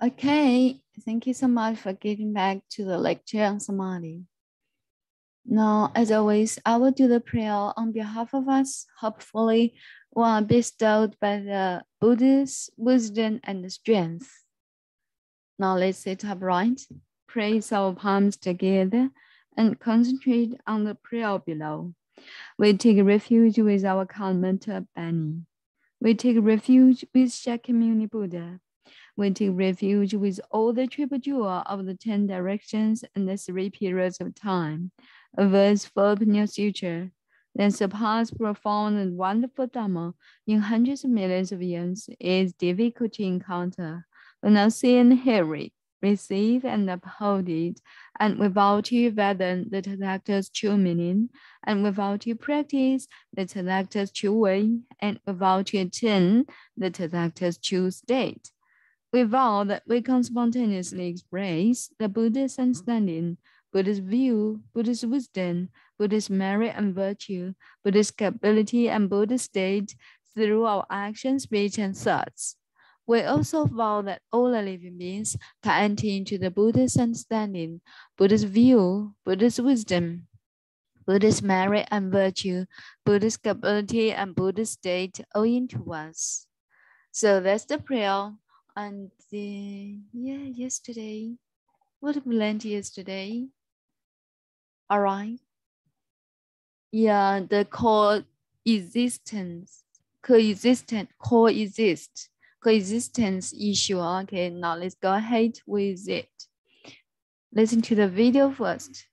Okay, thank you so much for getting back to the lecture on Samadhi. Now, as always, I will do the prayer on behalf of us. Hopefully, we are bestowed by the Buddha's wisdom and strength. Now, let's sit upright, place our palms together, and concentrate on the prayer below. We take refuge with our calm mental Bani. We take refuge with Shakyamuni Buddha. We take refuge with all the triple jewel of the 10 directions and the 3 periods of time. A verse for near future, then surpass profound and wonderful Dhamma in hundreds of millions of years is difficult to encounter. When I see and hear it, receive and uphold it, and without you fathom the Tathagata's true meaning, and without you practice the Tathagata's true way, and without you attain the Tathagata's true state. We vow that we can spontaneously express the Buddha's understanding, Buddha's view, Buddha's wisdom, Buddha's merit and virtue, Buddha's capability and Buddha's state through our actions, speech, and thoughts. We also vow that all the living beings can enter into the Buddha's understanding, Buddha's view, Buddha's wisdom, Buddha's merit and virtue, Buddha's capability, and Buddha's state all into us. So that's the prayer. And yesterday, what we learned yesterday? All right. Yeah, the coexistence issue. Okay, now let's go ahead with it. Listen to the video first.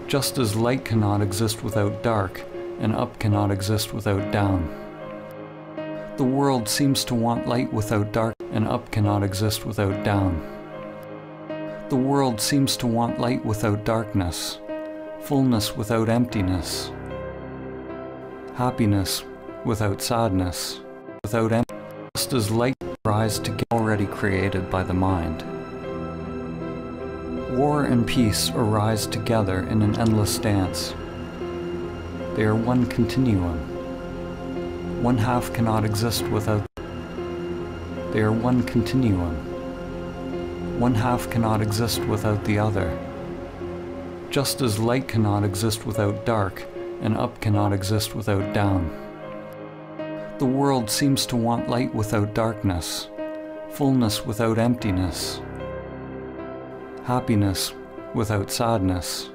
Just as light cannot exist without dark, and up cannot exist without down. The world seems to want light without dark, and up cannot exist without down. The world seems to want light without darkness, fullness without emptiness, happiness without sadness, without emptiness, just as light rise to get already created by the mind. War and peace arise together in an endless dance. They are one continuum. One half cannot exist without. They are one continuum. One half cannot exist without the other. Just as light cannot exist without dark, and up cannot exist without down. The world seems to want light without darkness, fullness without emptiness, happiness without sadness.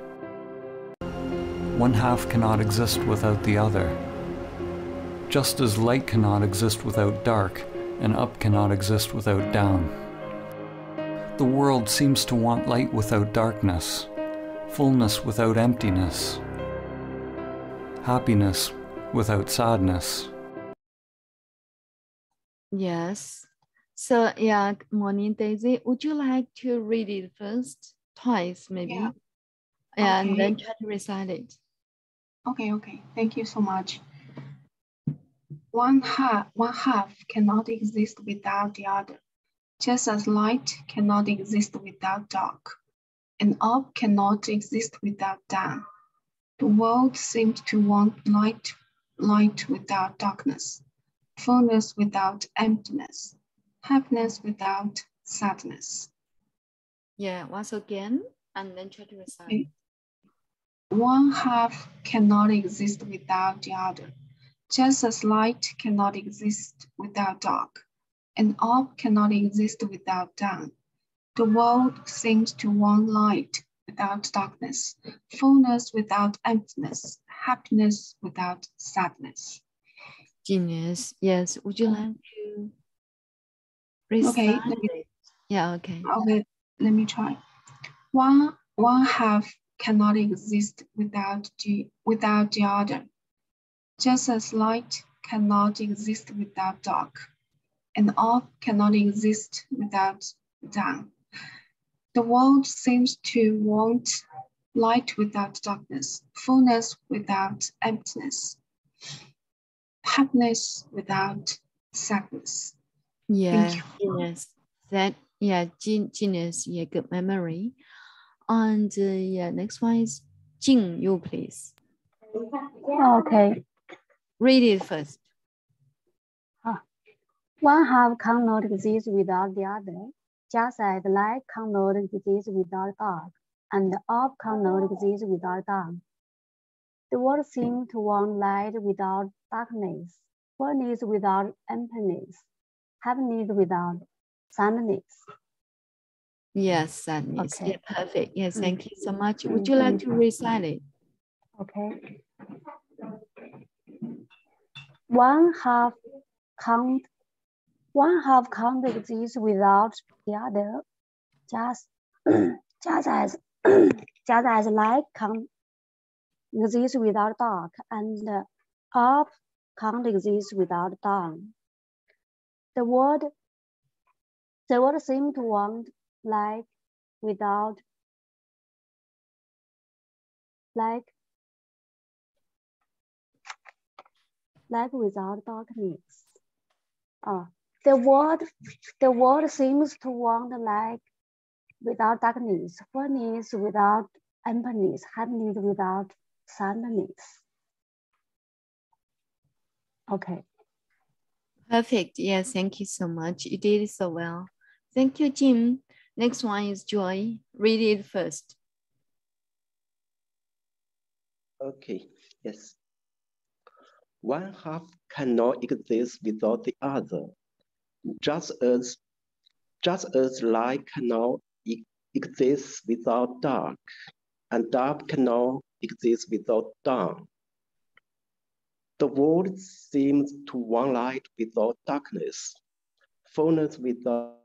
One half cannot exist without the other. Just as light cannot exist without dark, and up cannot exist without down. The world seems to want light without darkness, fullness without emptiness, happiness without sadness. Yes. So yeah, good morning, Daisy. Would you like to read it first? Twice, maybe? Yeah. And Okay. then try to recite it. Okay. Thank you so much. One half cannot exist without the other, just as light cannot exist without dark, and up cannot exist without down. The world seems to want light without darkness, fullness without emptiness, happiness without sadness. Yeah, once again, and then try to recite. Okay. One half cannot exist without the other, just as light cannot exist without dark, and up cannot exist without down. The world seems to want light without darkness, fullness without emptiness, happiness without sadness. Genius. Yes. Would you like to recite it? Yeah, okay. Okay, let me try. One half cannot exist without the other, just as light cannot exist without dark, and up cannot exist without down. The world seems to want light without darkness, fullness without emptiness, happiness without sadness. Yeah, genius. Genius. Yeah, good memory. And yeah, next one is Jing Yu, please. Okay. Read it first. One half cannot exist without the other, just as light cannot exist without dark, and up cannot exist without down. The world seems to want light without darkness, fullness without emptiness, happiness without sadness. Yes, sadness. Okay. Yeah, perfect. Yes, thank you so much. Would you like to recite it? Okay. One half can't exist without the other, just as just as light can't exist without dark, and up can't exist without down. The world seems to want light without darkness. The world seems to want light without darkness, fullness without emptiness, happiness without sadness. Okay. Perfect. Yes, thank you so much. You did it so well. Thank you, Jim. Next one is Joy. Read it first. Okay, yes. One half cannot exist without the other, just as light cannot exist without dark, and dark cannot exist without dawn. The world seems to want light without darkness, fullness without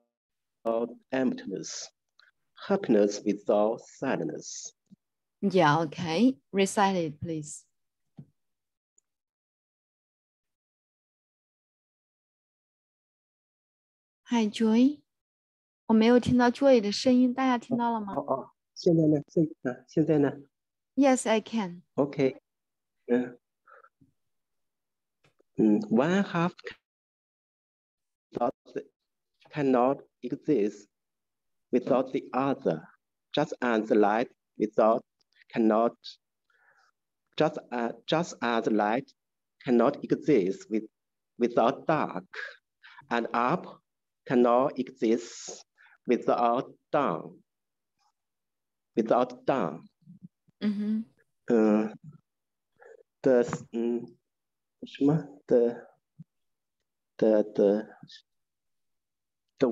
emptiness, happiness without sadness. Yeah, okay. Recite it, please. Hi, Joy. 我没有听到 Joy 的声音，大家听到了吗？现在呢？Yes, I can. Okay. One half cannot exist without the other, just as light cannot exist without dark, and up cannot exist without down. Mm-hmm. The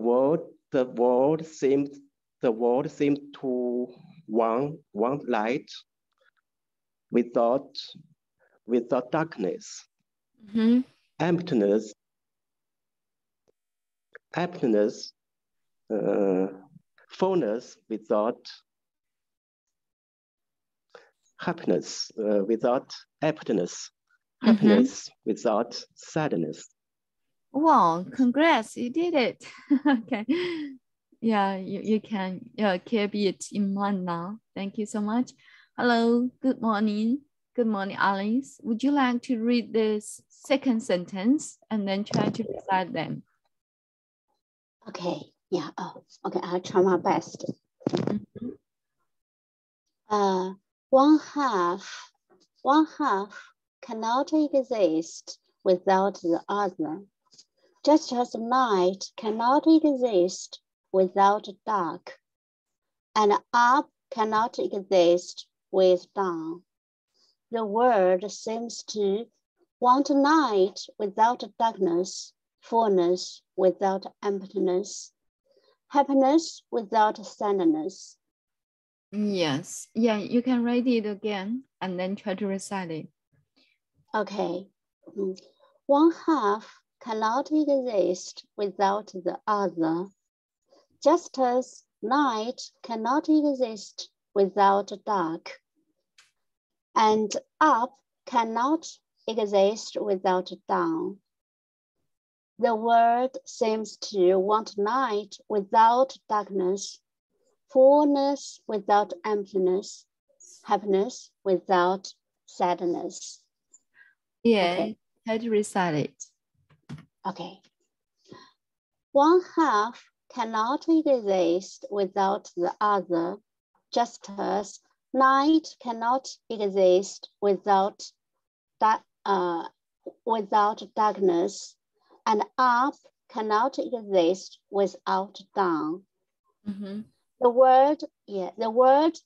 world seems to want light without darkness. Mm-hmm. Emptiness, fullness without happiness, without emptiness, happiness without sadness. Wow, congrats, you did it. Okay. Yeah, you can keep it in mind now. Thank you so much. Hello, good morning. Good morning, Alice. Would you like to read this second sentence and then try to recite them? Okay, yeah, okay, I'll try my best. One half cannot exist without the other, just as light cannot exist without dark, and up cannot exist with down. The world seems to want light without darkness, fullness without emptiness, happiness without sadness. Yes, yeah, you can read it again and then try to recite it. Okay. One half cannot exist without the other, just as light cannot exist without dark, and up cannot exist without down. The world seems to want light without darkness, fullness without emptiness, happiness without sadness. Yeah, okay. Try to recite it. Okay. One half cannot exist without the other, just as light cannot exist without darkness, and up cannot exist without dawn. Mm-hmm. The world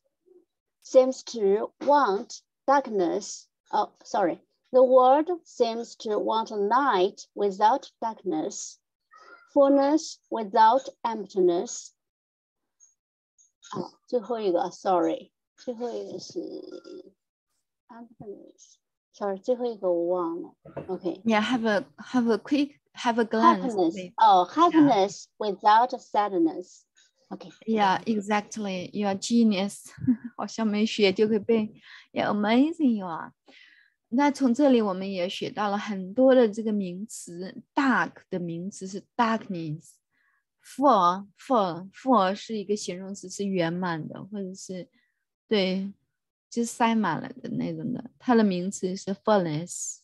seems to want darkness. Oh, sorry. The world seems to want light without darkness, fullness without emptiness. 最后一个 sorry， 最后一个是 emptiness。Sorry， 最后一个我忘了。Okay. Yeah, have a glance. Happiness. Please. Oh, happiness without sadness. Okay. Yeah, exactly. You are genius. 好像没学就可以背。Yeah, amazing you are. 那从这里我们也学到了很多的这个名词。Dark 的名词是 darkness。Full 是一个形容词，是圆满的，或者是对，就塞满了的那种的。它的名词是 fullness。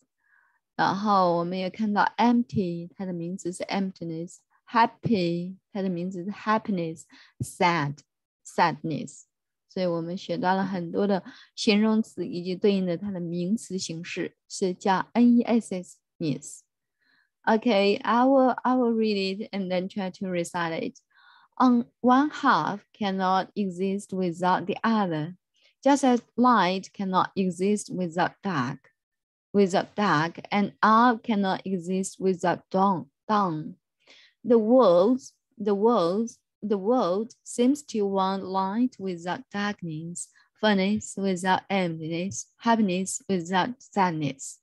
然后我们也看到 empty， 它的名词是 emptiness。Happy， 它的名字是 happiness。Sadness， 所以我们学到了很多的形容词以及对应的它的名词形式是加 ness。Okay, I will read it and then try to recite it. One half cannot exist without the other, just as light cannot exist without dark, and up cannot exist without down. The world seems to want light without darkness, fullness without emptiness, happiness without sadness.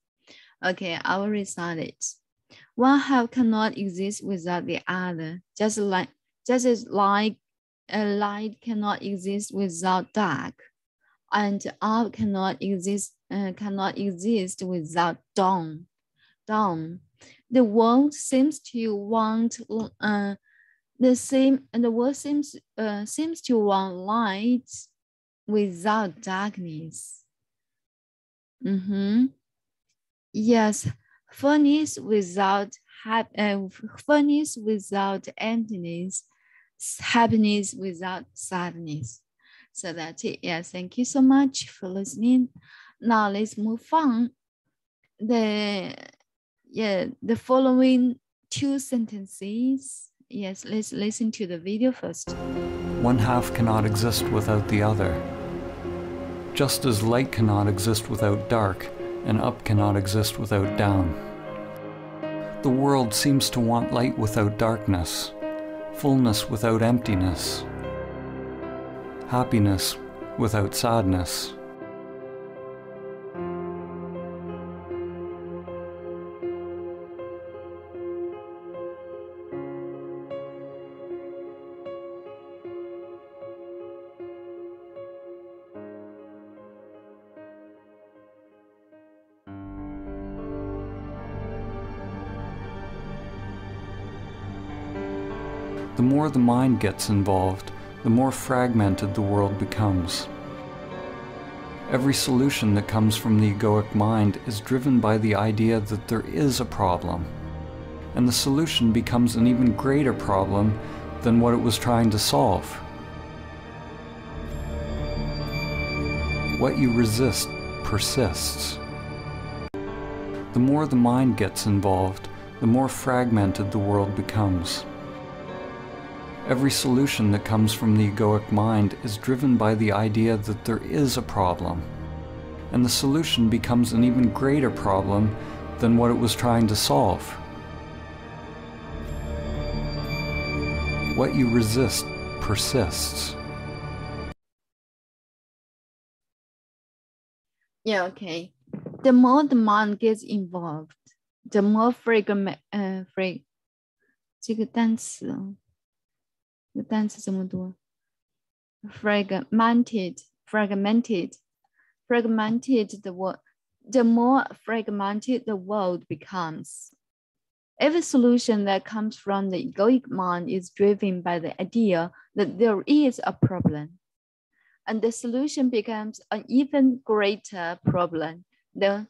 Okay, I will recite it. One half cannot exist without the other, just as light cannot exist without dark, and up cannot exist without dawn. The world seems to want seems to want light without darkness. Yes, fullness without emptiness, happiness without sadness. So that's it. Yeah, thank you so much for listening. Now let's move on. The following two sentences. Yes, let's listen to the video first. One half cannot exist without the other. Just as light cannot exist without dark, and up cannot exist without down. The world seems to want light without darkness, fullness without emptiness, happiness without sadness. The more the mind gets involved, the more fragmented the world becomes. Every solution that comes from the egoic mind is driven by the idea that there is a problem, and the solution becomes an even greater problem than what it was trying to solve. What you resist persists. The more the mind gets involved, the more fragmented the world becomes. Every solution that comes from the egoic mind is driven by the idea that there is a problem, and the solution becomes an even greater problem than what it was trying to solve. What you resist persists. Yeah, okay. The more the mind gets involved, the more fragmented the more fragmented the world becomes. Every solution that comes from the egoic mind is driven by the idea that there is a problem, and the solution becomes an even greater problem than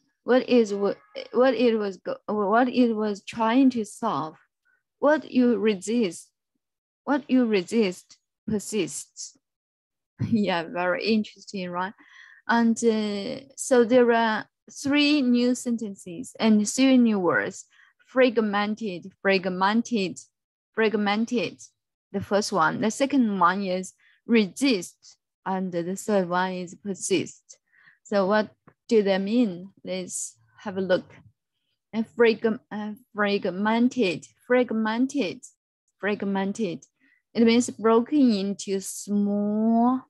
what it was trying to solve. What you resist persists. Yeah, very interesting, right? And so there are 3 new sentences and 3 new words fragmented. The first one. The second one is resist, and the third one is persist. So what do they mean? Let's have a look. And fragmented. It means broken into small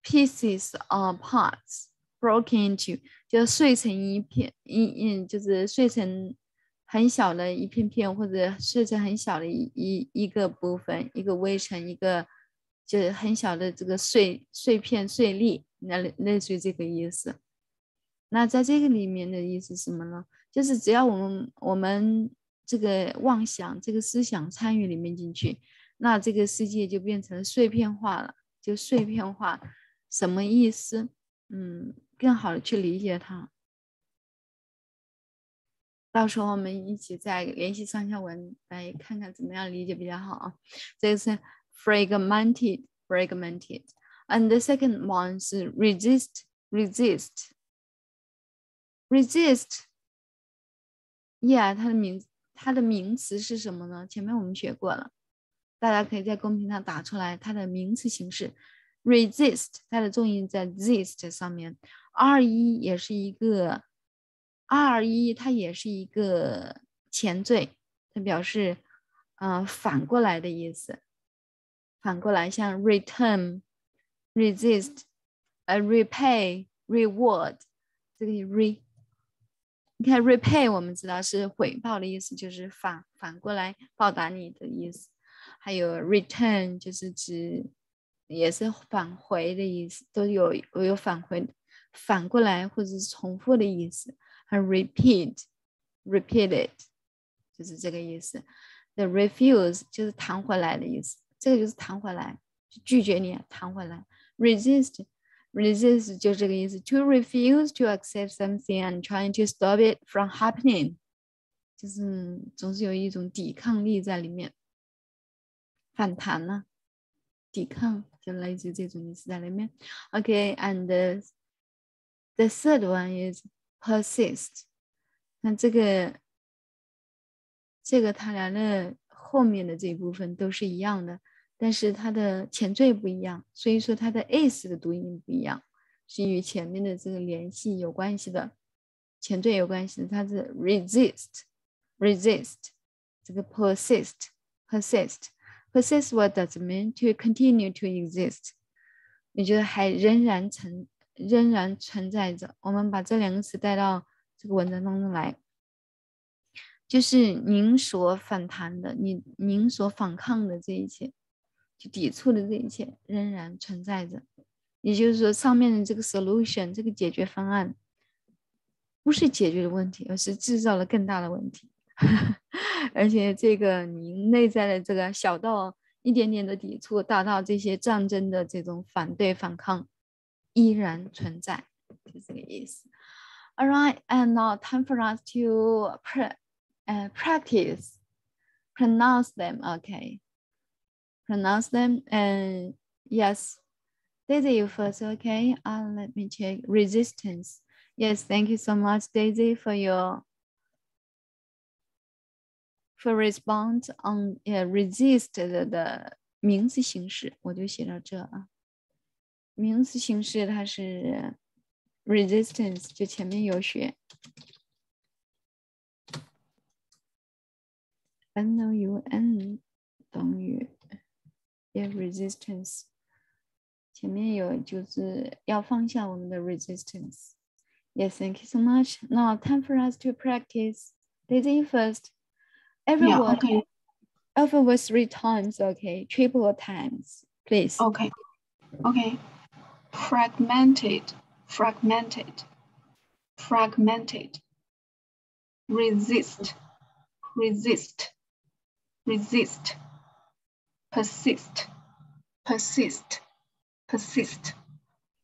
pieces or parts. Broken into 就碎成一片，就是碎成很小的一片片，或者碎成很小的一个部分，一个微尘，一个就是很小的这个碎片碎粒，那类似于这个意思。那在这个里面的意思是什么呢？就是只要我们这个妄想这个思想参与里面进去，那这个世界就变成碎片化了，就碎片化。什么意思？更好的去理解它。到时候我们一起再联系上下文来看看怎么样理解比较好啊。这个是 fragmented and the second one 是 resist yeah 它的名词是什么呢？前面我们学过了，大家可以在公屏上打出来它的名词形式。resist 它的重音在 zist 上面，2也是一个2它也是一个前缀，它表示反过来的意思。反过来像 return resist repay reward 这个你看 repay 我们知道是回报的意思，就是反过来报答你的意思。还有 return 就是指也是返回的意思，都有返回反过来或者是重复的意思。还有 repeated 就是这个意思。The refuse 就是弹回来的意思，这个就是弹回来，拒绝你，弹回来。resist 就这个意思。To refuse to accept something and trying to stop it from happening 就是总是有一种抵抗力在里面，反弹呢，抵抗就类似这种意思在里面。Okay, and the third one is persist。那这个它俩的后面的这一部分都是一样的，但是它的前缀不一样，所以说它的 s 的读音不一样，是与前面的这个联系有关系的，前缀有关系的。它是 resist 这个 persist what does it mean? To continue to exist 也就是还仍然存在着。我们把这两个词带到这个文章当中来，就是您所反弹的您所反抗的这一切，就抵触的这一切仍然存在着。也就是说上面的这个 solution 这个解决方案不是解决的问题，而是制造了更大的问题而且这个你内在的这个小到一点点的抵触，大到这些战争的这种反对反抗依然存在，就这个意思。All right, and now time for us to practice. Pronounce them, okay. Pronounce them, and yes. Daisy, you first, okay? Let me check. Resistance. Yes, thank you so much, Daisy, for response on resist 的名词形式，我就写到这啊。名词形式它是 resistance， 就前面有学。NOUN 等于 resistance， 前面有就是要放下我们的 resistance。Yes, thank you so much. Now time for us to practice. Daisy first. Everyone, yeah, okay. Alphabet 3 times, okay? Triple times, please. Okay. Fragmented. Resist. Persist.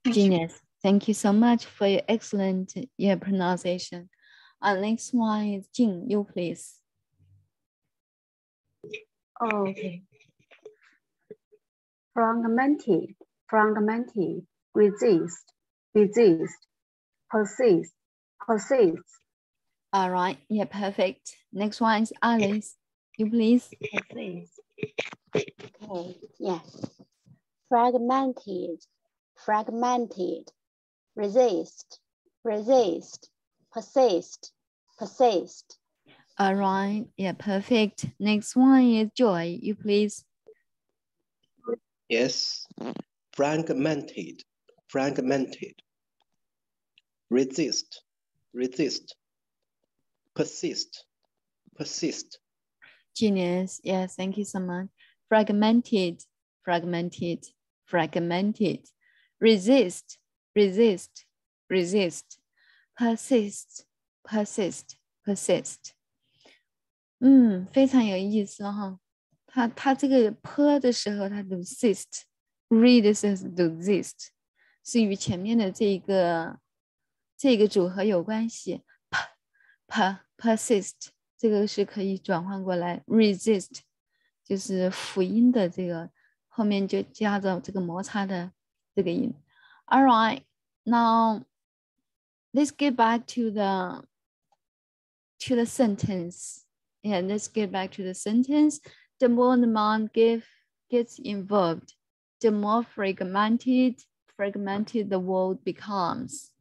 Genius. Thank you so much for your excellent pronunciation. Next one is Jing. You please. Okay. Fragmented, resist, persist, All right. Yeah, perfect. Next one is Alice. You please. Persist. Okay, yes. Fragmented, fragmented. Resist, resist. Persist, persist. All right. Yeah, perfect. Next one is Joy. You please. Yes. Fragmented, fragmented. Resist, resist. Persist, persist. Genius. Yeah, thank you so much. Fragmented, fragmented, fragmented. Resist, resist, resist. Persist, persist, persist. 非常有意思哈。它这个 per 的时候，它 resist，read 的时候是 resist，是与前面的这个组合有关系。persist 这个是可以转换过来 resist， 就是辅音的这个后面就加着这个摩擦的这个音。All right, now let's get back to the sentence. Yeah, let's get back to the sentence. The more the mind gets involved, the more fragmented the world becomes.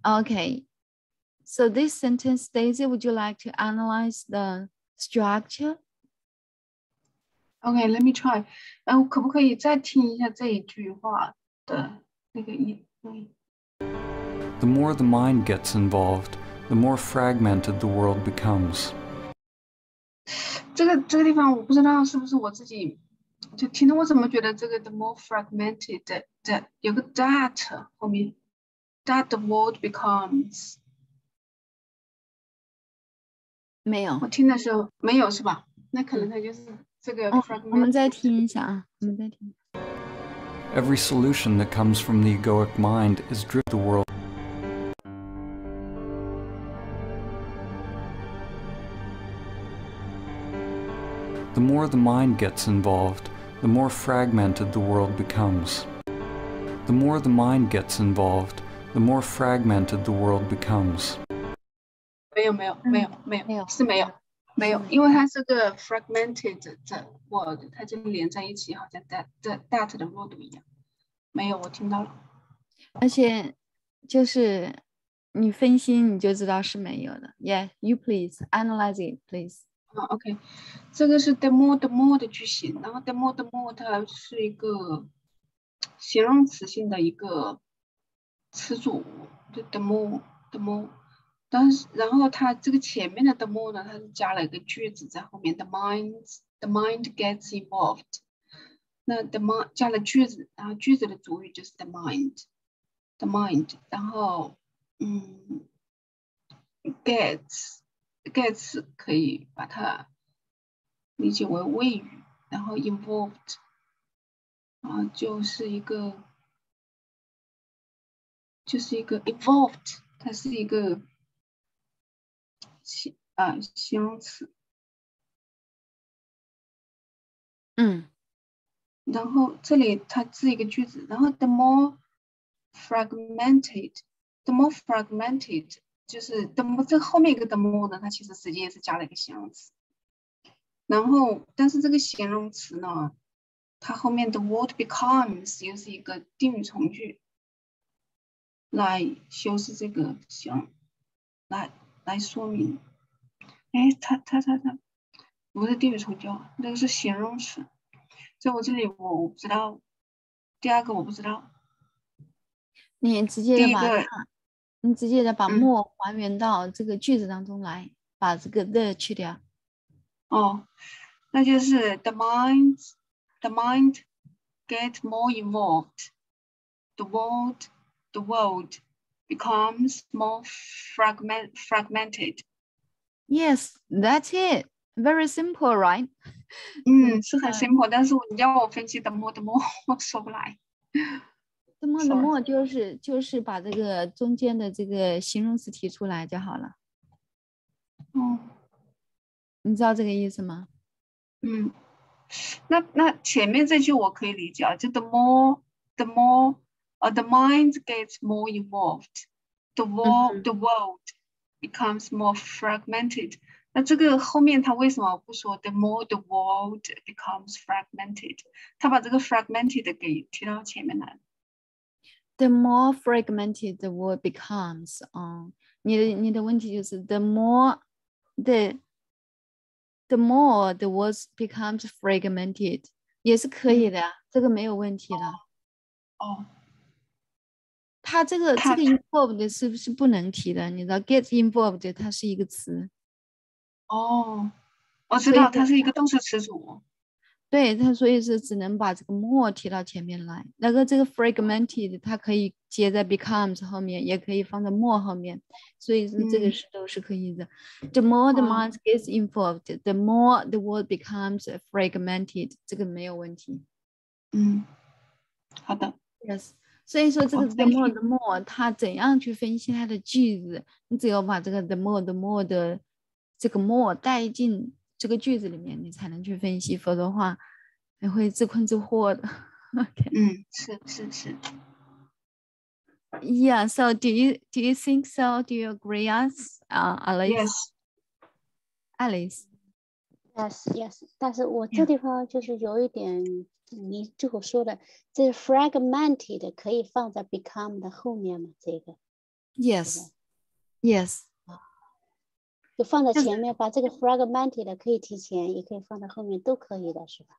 Okay. So this sentence, Daisy, would you like to analyze the structure? Okay, let me try. 可不可以再听一下这一句话的那个音？ The more the mind gets involved, the more fragmented the world becomes. 这个地方我不知道是不是我自己就听的，我怎么觉得这个 the more fragmented 的有个 that 后面 that the world becomes 没有，我听的时候没有是吧？那可能它就是这个 fragmented。我们再听一下啊，我们再听。Every solution that comes from the egoic mind is driven the world. The more the mind gets involved, the more fragmented the world becomes. The more the mind gets involved, the more fragmented the world becomes. 没有，是没有，因为它是个 fragmented 的 word， 它就连在一起，好像 that 的 word 一样。没有，我听到了。而且就是你分析你就知道是没有的。Yeah, you please analyze it, please. OK， 这个是 the more 的句型，然后 the more 它是一个形容词性的一个词组，就 the more， 但是然后它这个前面的 the more 呢，它是加了一个句子在后面 the mind gets involved， 那 the mind 加了句子，然后句子的主语就是 the mind， 然后gets 可以把它理解为谓语，然后 involved 就是一个 involved， 它是一个形容词。然后这里它是一个句子，然后 the more fragmented 就是 the more 这后面一个 the more 呢，它其实实际也是加了一个形容词。然后但是这个形容词呢，它后面的 word becomes 又是一个定语从句来修饰这个形容，来说明。它不是定语从句，那个是形容词。所以我这里我不知道，第二个我不知道。你直接的把 more 还原到这个句子当中来，把这个 the 去掉。那就是 the mind get more involved, the world becomes more fragmented. Yes, that's it. Very simple, right? 是很 simple， 但是你叫我分析 the more 我说不来。the more 就是把这个中间的这个形容词提出来就好了。你知道这个意思吗？那前面这句我可以理解啊，就 the more the mind gets more involved, the world becomes more fragmented。那这个后面他为什么不说 the more the world becomes fragmented？ 他把这个 fragmented 给提到前面来。The more fragmented the world becomes，你的问题就是 the more the world becomes fragmented， 也是可以的，这个没有问题的。它这个 involved 是不能提的，你知道 get involved 它是一个词。我知道它是一个动词词组。对，它所以是只能把这个 more 提到前面来。那个这个 fragmented 它可以接在 becomes 后面，也可以放在 more 后面，所以是这个都是可以的。The more the mind gets involved, the more the world becomes fragmented， 这个没有问题。好的。Yes， 所以说这个 the more 它怎样去分析它的句子？你只有把这个 the more 的这个 more 带进这个句子里面，你才能去分析，否则的话你会自困自惑的。Okay. 是。Yeah. So do you think so? Do you agree us, Alice? Yes. Alice. Yes. 但是我这地方就是有一点，你最后说的，这 fragmented 可以放在 become 的后面吗？这个 ？Yes. 就放在前面，把这个 fragmented 可以提前，也可以放在后面，都可以的，是吧？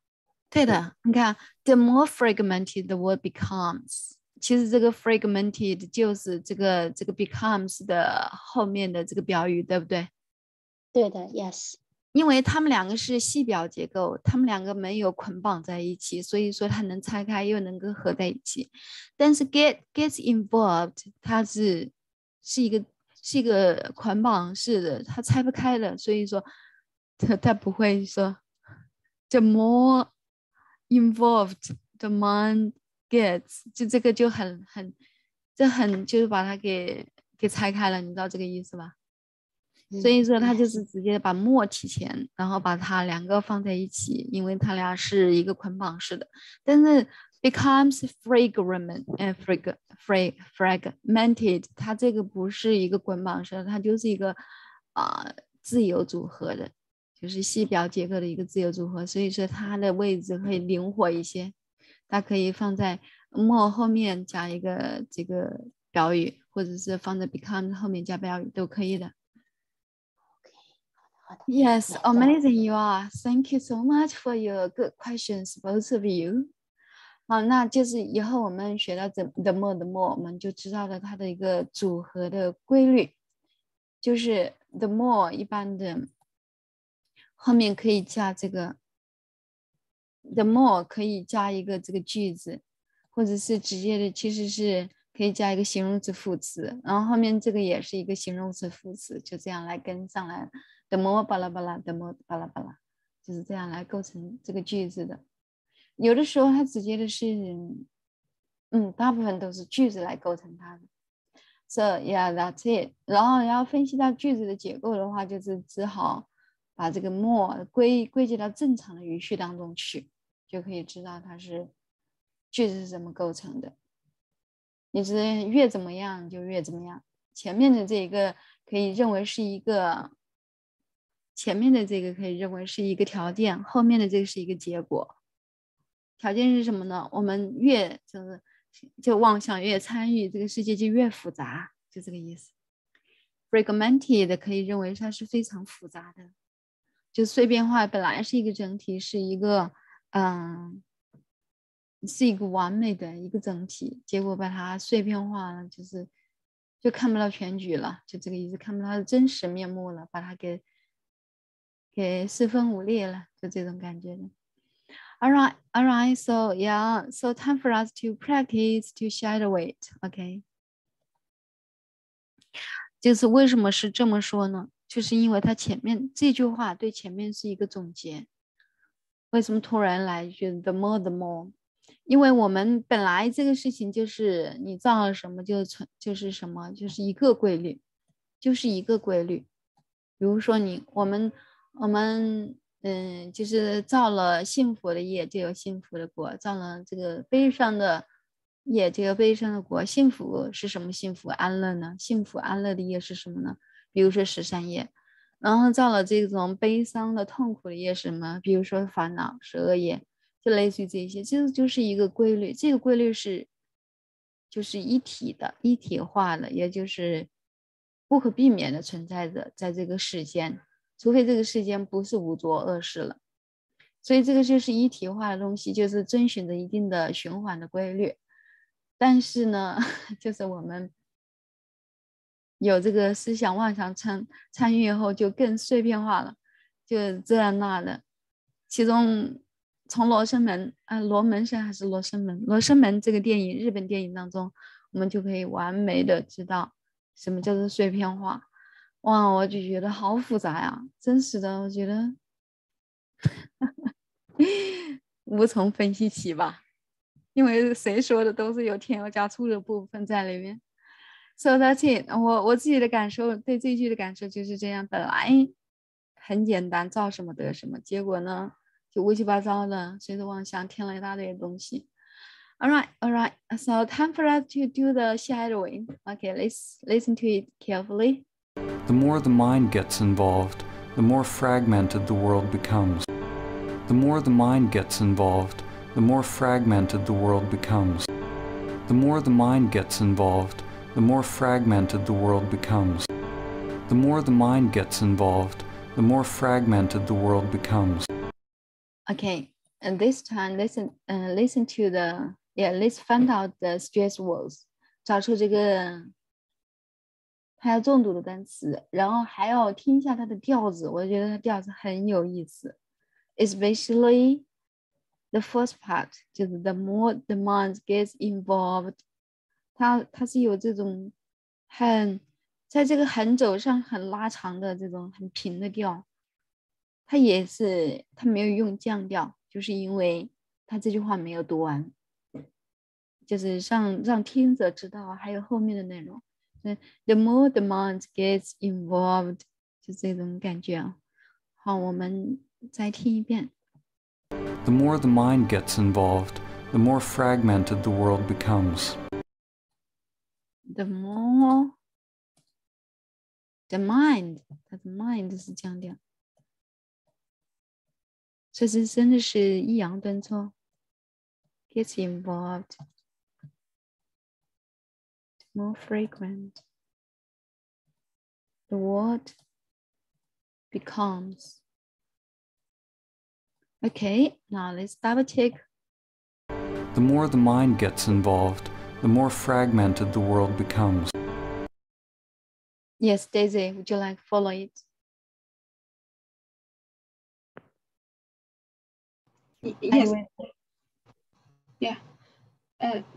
对的，你看 ，the more fragmented the word becomes， 其实这个 fragmented 就是这个 becomes 的后面的这个表语，对不对？对的 ，yes。因为他们两个是细表结构，他们两个没有捆绑在一起，所以说它能拆开又能够合在一起。但是 gets involved， 它是一个捆绑式的，它拆不开的，所以说它不会说 the more involved the mind gets， 就这个就很就是把它给拆开了，你知道这个意思吧？所以说他就是直接把 more 提前，然后把它两个放在一起，因为它俩是一个捆绑式的。但是 becomes fragmented， 它这个不是一个捆绑式的，它就是一个自由组合的，就是细表结构的一个自由组合。所以说它的位置会灵活一些，它可以放在 more 后面加一个这个表语，或者是放在 becomes 后面加表语都可以的。Yes, amazing you are. Thank you so much for your good questions, both of you. 好，那就是以后我们学到 the more， 我们就知道了它的一个组合的规律，就是 the more 一般的后面可以加这个 the more 可以加一个这个句子，或者是直接的其实是可以加一个形容词副词，然后后面这个也是一个形容词副词，就这样来跟上来。the more 巴拉巴拉 the more 巴拉巴拉，就是这样来构成这个句子的。有的时候它直接的是大部分都是句子来构成它的。So yeah, that's it. 然后要分析到句子的结构的话，就是只好把这个 more 归结到正常的语序当中去，就可以知道它是句子是怎么构成的。你直接越怎么样就越怎么样，前面的这个可以认为是一个条件，后面的这个是一个结果。条件是什么呢？我们越就妄想越参与，这个世界就越复杂，就这个意思。fragmented 可以认为它是非常复杂的，就碎片化本来是一个整体，是一个完美的一个整体，结果把它碎片化了，就看不到全局了，就这个意思，看不到它的真实面目了，把它给四分五裂了，就这种感觉的。All right. So yeah, so time for us to practice to shadow it. OK. 就是为什么是这么说呢？就是因为它前面这句话对前面是一个总结。为什么突然来一句 the more？ 因为我们本来这个事情就是你造了什么就是什么，就是一个规律，比如说我们就是造了幸福的业就有幸福的果，造了这个悲伤的业就有悲伤的果。幸福是什么？幸福安乐呢？幸福安乐的业是什么呢？比如说13业，然后造了这种悲伤的、痛苦的业什么，比如说烦恼、12业，就类似于这些，这就是一个规律。这个规律就是一体的、一体化的，也就是不可避免的存在着在这个世间，除非这个世间不是无作恶事了。所以这个就是一体化的东西，就是遵循着一定的循环的规律。但是呢，就是我们有这个思想妄想参与以后，就更碎片化了，就这样那的。其中从罗生门罗门生还是罗生门？罗生门这个电影，日本电影当中，我们就可以完美的知道什么叫做碎片化。哇，我就觉得好复杂呀，真是的，我觉得无从分析起吧，因为谁说的都是有添油加醋的部分在里面。So that's it。我自己的感受，对这一句的感受就是这样。本来很简单，造什么得什么，结果呢就乌七八糟的，随着妄想添了一大堆东西。All right. So time for us to do the shadowing. Okay, let's listen to it carefully. The more the mind gets involved, the more fragmented the world becomes. The more the mind gets involved, the more fragmented the world becomes. The more the mind gets involved, the more fragmented the world becomes. The more the mind gets involved, the more fragmented the world becomes. Okay, and this time listen to let's find out the stress words. 找出这个还要重读的单词，然后还要听一下它的调子，我觉得它调子很有意思。Especially the first part， 就是 the more the mind gets involved， 它是有这种在这个横轴上很拉长的这种很平的调，它没有用降调，就是因为它这句话没有读完，就是让听者知道还有后面的内容。The more the mind gets involved， 就这种感觉啊。好，我们再听一遍。The more the mind gets involved, the more fragmented the world becomes. The more the mind， 它的 mind 是降调，这是真的是抑扬顿挫。Gets involved, more frequent. The word becomes. Okay, now let's double check. The more the mind gets involved, the more fragmented the world becomes. Yes, Daisy, would you like to follow it? Yes. Yeah.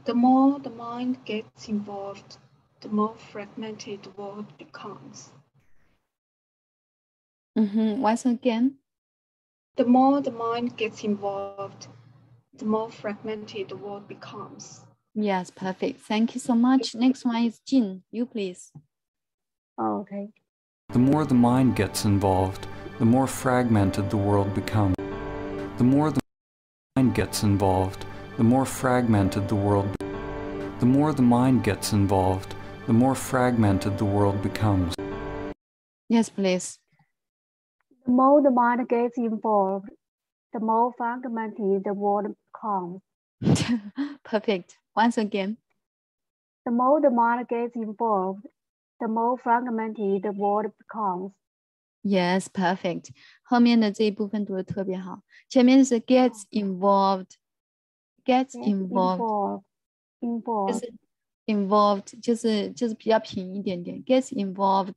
The more the mind gets involved, the more fragmented the world becomes. Once again. The more the mind gets involved, the more fragmented the world becomes. Yes, perfect. Thank you so much. Next one is Jin. You please. Oh, okay. The more the mind gets involved, the more fragmented the world becomes. The more the mind gets involved, the more fragmented the world. The more the mind gets involved, the more fragmented the world becomes. Yes, please. The more the mind gets involved, the more fragmented the world becomes. Perfect. Once again. The more the mind gets involved, the more fragmented the world becomes. Yes, perfect. 后面的这一部分读得特别好。前面是 gets involved, gets involved, involved 就是比较平一点点。Gets involved.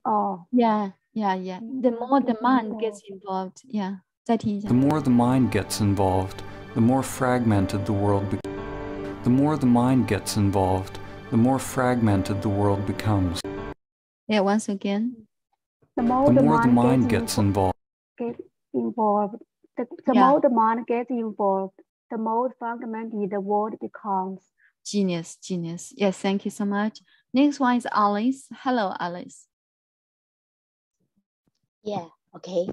Oh. Yeah. The more the mind gets involved. Yeah. 再听一下。The more the mind gets involved, the more fragmented the world becomes. The more the mind gets involved, the more fragmented the world becomes. Yeah, once again. The more the mind gets involved. The more the mind gets involved, the more fragmented the world becomes. Genius. Yes, thank you so much. Next one is Alice. Hello, Alice. Yeah, okay.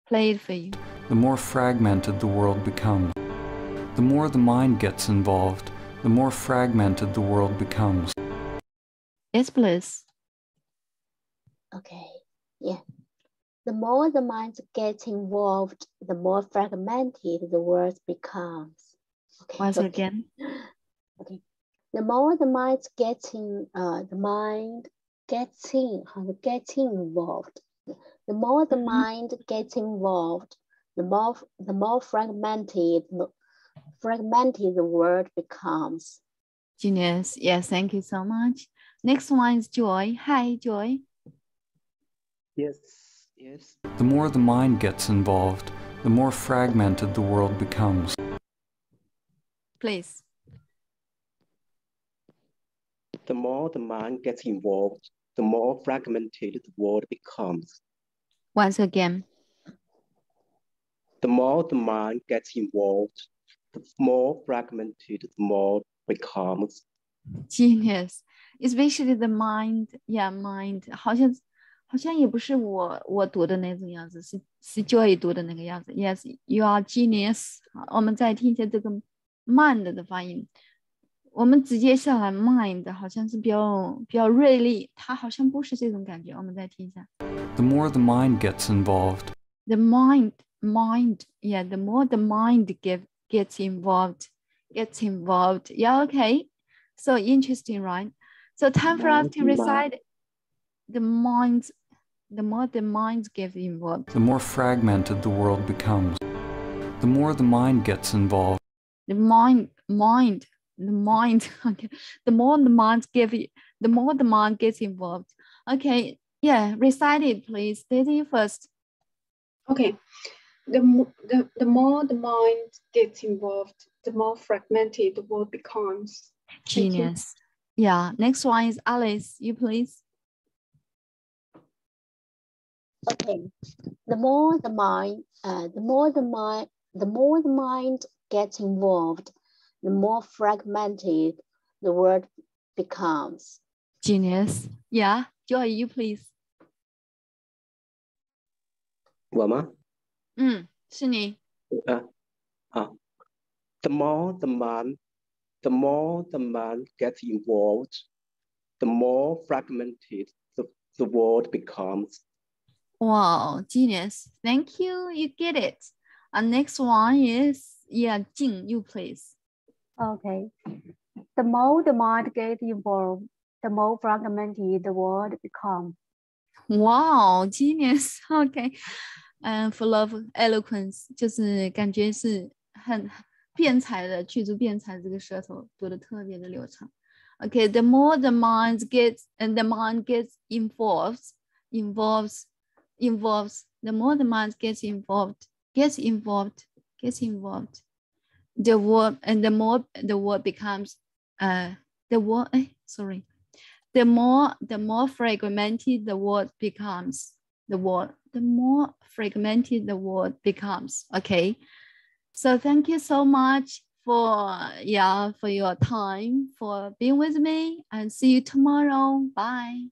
Play it for you. The more fragmented the world becomes. The more the mind gets involved, the more fragmented the world becomes. Yes, please. Okay, yeah. The more the mind gets involved, the more fragmented the world becomes. Okay, Once again. Okay. The more the mind gets involved, the more the mind gets involved, the more fragmented the world becomes. Genius. Yes, thank you so much. Next one is Joy. Hi, Joy. Yes, yes. The more the mind gets involved, the more fragmented the world becomes. Please. The more the mind gets involved, the more fragmented the world becomes. Once again. The more the mind gets involved, the more fragmented the world becomes. Genius. Especially the mind. Yeah, mind. 好像也不是我读的那种样子，是 Joy 读的那个样子。Yes, you are genius. 好，我们再听一下这个 mind 的发音。我们直接下来 mind 好像是比较锐利，它好像不是这种感觉。我们再听一下。The more the mind gets involved. The mind, yeah, the more the mind gets involved. Yeah, okay. So interesting, right? So time for us to recite the more the mind gets involved. The more fragmented the world becomes. The more the mind gets involved. The mind, okay. The more the mind gets involved. Okay, yeah, recite it, please. Daisy first. Okay. The more the mind gets involved, the more fragmented the world becomes. Genius. Yeah. Next one is Alice. You please. Okay. The more the mind gets involved, the more fragmented the world becomes. Genius. Yeah. Joy, you please. 我吗？是你。The more the mind gets involved, the more fragmented the world becomes. Wow, genius. Thank you. You get it. And next one is, yeah, Jing, you please. Okay. The more the mind gets involved, the more fragmented the world becomes. Wow, genius. Okay. Full of eloquence. 就是感觉是很辩才的，去除辩才这个舌头读得特别的流畅。Okay, the more the mind gets involved, the more the mind gets involved, the word, and the more the word becomes, the more fragmented the word becomes, the more fragmented the word becomes. Okay, so thank you so much for your time, for being with me, and see you tomorrow. Bye.